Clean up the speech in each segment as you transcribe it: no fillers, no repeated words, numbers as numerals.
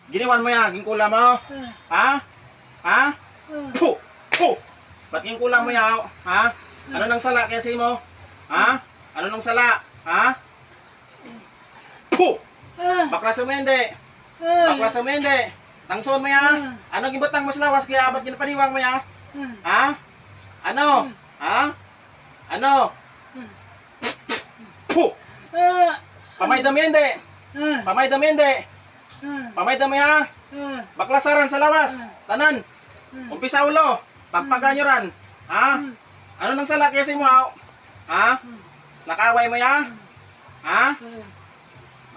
Giniwan mo ya, gingkula mo. Ha? Ha? Puh! Puh! Ba't gingkula mo ya? Ha? Ano nang sala kasi mo? Ha? Ano nang sala? Ha? Puh! Baklasan mo hindi. Baklasan mo hindi. Tangson mo ya. Ano gibutang mo sa lawas kaya ba't ginapaniwang mo ya? Ha? Ano? Ha? Ano? Puh! Pamay dami hindi. Pamay dami hindi. Pamay dami ha. Baklasaran sa lawas. Tanan. Umpisa ulo. Pagpaganyo ran. Ha? Ano nang sala kasi mo ha? Ha? Nakaway mo ya? Ha?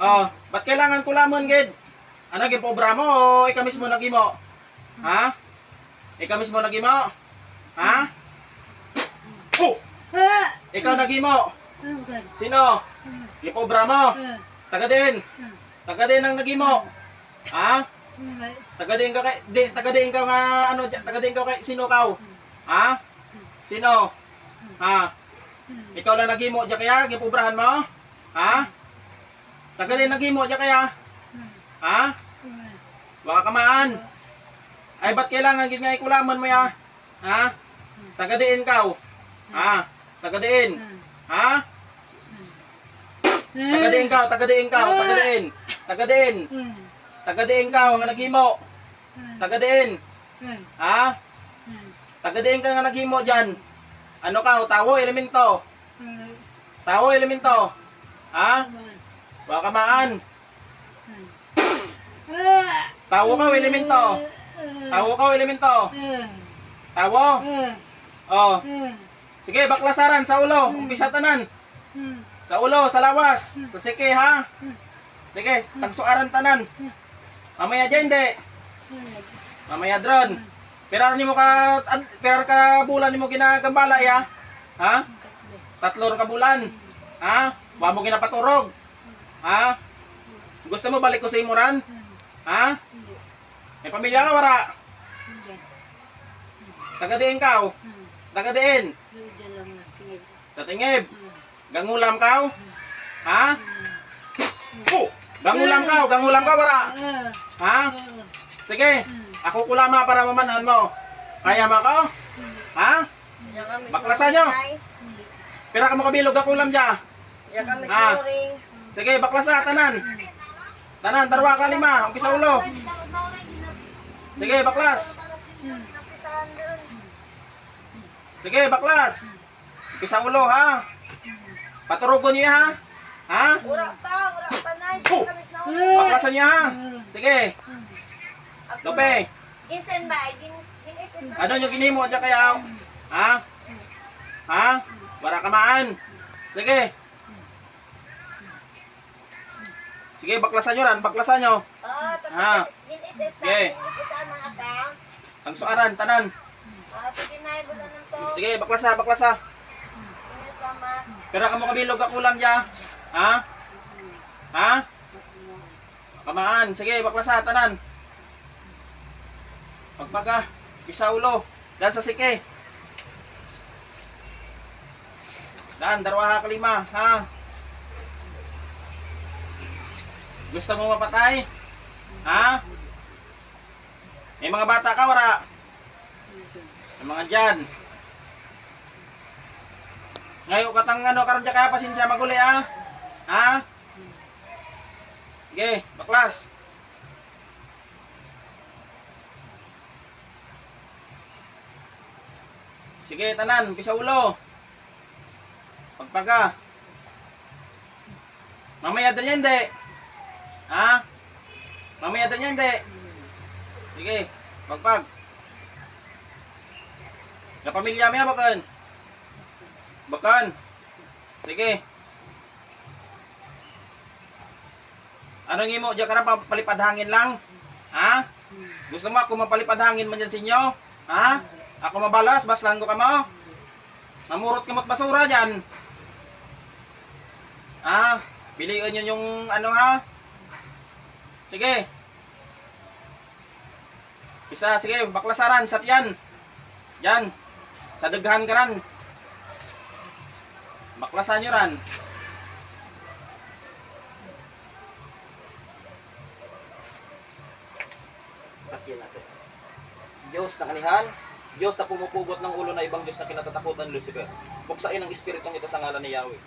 Oh, ba't kailangan kulamon gid? Ano gid pobra mo o ikaw mismo nagimo? Ha? Ikaw mismo nagimo? Ha? Oh! Ikaw nagimo? Sino? Gipobra mo? Taga din. Taga din ang nagimo. Ha? Taga din ka kay taga din ka nga ano, taga din ka kay sino kaw? Ha? Sino? Ha? Ikaw lang nagimo diya kaya gipobrahan mo? Ha? Taga din nagimo diya kaya? Ha? Baka kamaan. Ay ba't kailangan gid nga ikulaman mo ya? Ha? Taga diin kaw. Ha? Taga diin. Ha? Taga diin kaw, taga diin kaw, taga diin. Taga diin. Taga diin kaw nga nagimo. Taga diin. Ha? Taga diin ka nga nagimo diyan. Ano kaw, tawo elemento? Tawo elemento. Ha? Baka kamaan. Tawo ka elemento. Tawo ka elemento. Tawo. Oh. Sige, baklasaran sa ulo. Umpisa tanan. Sa ulo, sa lawas. Sa sike ha. Sige, tagsuaran tanan. Mamaya dyan hindi. Mamaya dron. Pero ni mo ka pero ka bulan nimo ginagambala ya. Ha? 3 ka bulan. Ha? Wa mo ginapaturog. Ha? Gusto mo balik ko sa imuran? Ha? May pamilya ka wala? Taga diin ka. Taga diin. Sa tingib. Gangulam ka? Ha? Oh, gangulam ka wala? Ha? Sige. Ako kulama para mamanahan mo. Kaya mo ko? Ha? Baklasan nyo. Pira ka mo kabilog ako ulam dya. Ha? Sige, baklasa, tanan. Tanan, darwa ka 5. Umpisa ulo. Sige, baklas. Sige, baklas. Umpisa ulo, ha? Paturugon niyo, ha? Ha? Wala pa na. Baklasan niyo, ha? Sige. Dope. Ginsen ba? Ano nyo ginimo dyan kaya? Ha? Ha? Wala kamaan. Sige. Sige, baklasan nyo ran. Baklasan nyo. Ha? Sige. Ang suaran, tanan. Sige na, bulan ng to. Sige, baklasa, baklasa. Pero kamo kabilog ka kulam dyan. Ha? Ha? Kamaan. Sige, baklasa, tanan. Pagpaga, isa ulo. Dan sa sike. Dan, darwa ka 5. Ha? Gusto mo mapatay? Ha? May mga bata ka, wala? May mga dyan. Ngayon katang ano, karon dyan kaya pasensya maguli, ha? Ha? Sige, baklas. Sige, tanan, pisa ulo. Pagpaga. Mamaya din yan, di. Ha? Mamaya din yan, di. Sige, pagpag. Na pamilya mo yan, bakan. Bakan. Sige. Anong imo? Diyan ka na palipad hangin lang? Ha? Gusto mo ako mapalipad hangin man dyan sa inyo? Ha? Ako mabalas, baslan ko ka mo. Mamurot ka mo't basura dyan. Ha? Piliin nyo yung ano ha? Sige. Isa, sige, baklasaran, satyan. Yan. Sa daghan ka ran. Baklasan nyo ran. Takyan natin. Diyos na kanihan, Diyos na pumupugot ng ulo na ibang Diyos na kinatatakutan, Lucifer. Buksain ang espiritong ito sa ngalan ni Yahweh.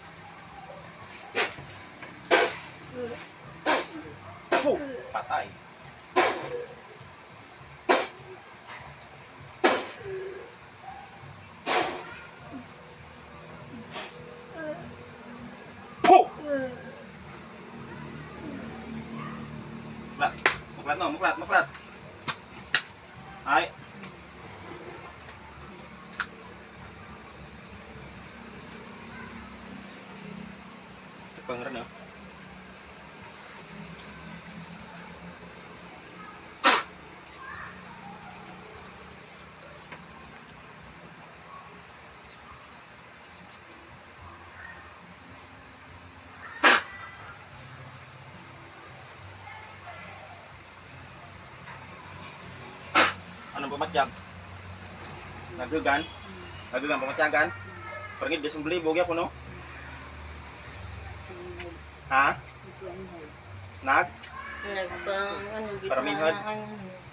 Patay. Puh! Muklat. Muklat no, muklat, muklat. Ay. Pangaran ya. Anong pamatyag? Naghugan? Naghugan pamatyagan? Pergi dia sembeli bogey ako no? Ha? Nag? Paraminhod.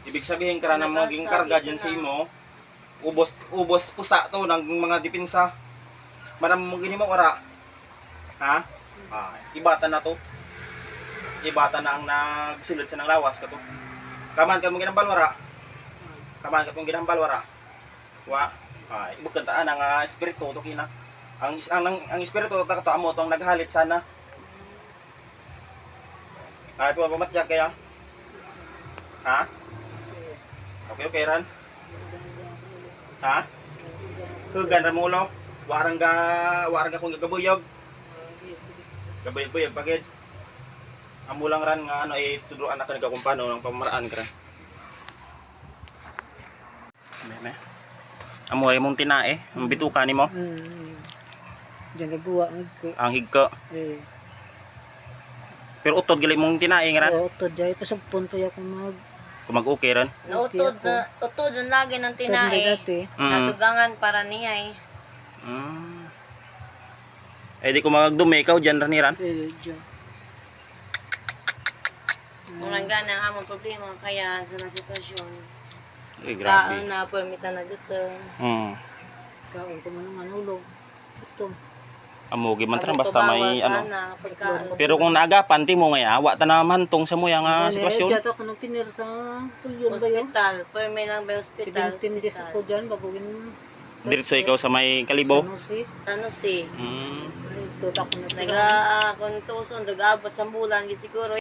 Ibig sabihin karena maging karga dyan sa imo, ubos pusa to ng mga dipinsa. Manam mo gini mo ora. Ha? Ah, ibatan na to. Ibatan na ang nagsilod sa ng lawas kato. Kaman ka mo ginambal wara. Kaman ka mong ginambal wara. Wa. Ah, ibig kantaan ang espiritu to kina. Ang espiritu ta kato amo tong naghalit sana. Ay po pamatyag kaya. Ha? Okay ran. Ha? Hugan ra mo ulo. Warang ga kung gabuyog. Gabuyog pagid. Amo lang ran nga ano tuduran na ka kumpano ng pamaraan ka. Meme. Amo ay mong tinae, ang bituka nimo. Diyan nagawa ko. Ang higko. Pero utod gali mong tinae nga ran. Oo, to jay pasagpon pa ako Kung mag-okay ran. Utod yung lagi ng tinae. tinae. Dati. Natugangan para niya eh. Eh di ko magdumi ikaw dyan ran niran. Diyan. Kung gana ang among problema kaya sa sitwasyon. Eh grabe. Kaon na permita na dito. Kaon ko man ng anulog. Ito. Amo gi man tran basta may ano. Sana, pagkaon. Pero kung naagapan ti mo nga wa ta na mantong sa mo yang sitwasyon. Diyan ako nung pinir sa sulyon ba yun? Hospital. Permi lang ba hospital? 17 days ako dyan, baguhin. Diretso ikaw sa may Kalibo. Sa Nusi. Mm. Ay, tutak ko na Nag-kontuson, nag-abot sa bulan, siguro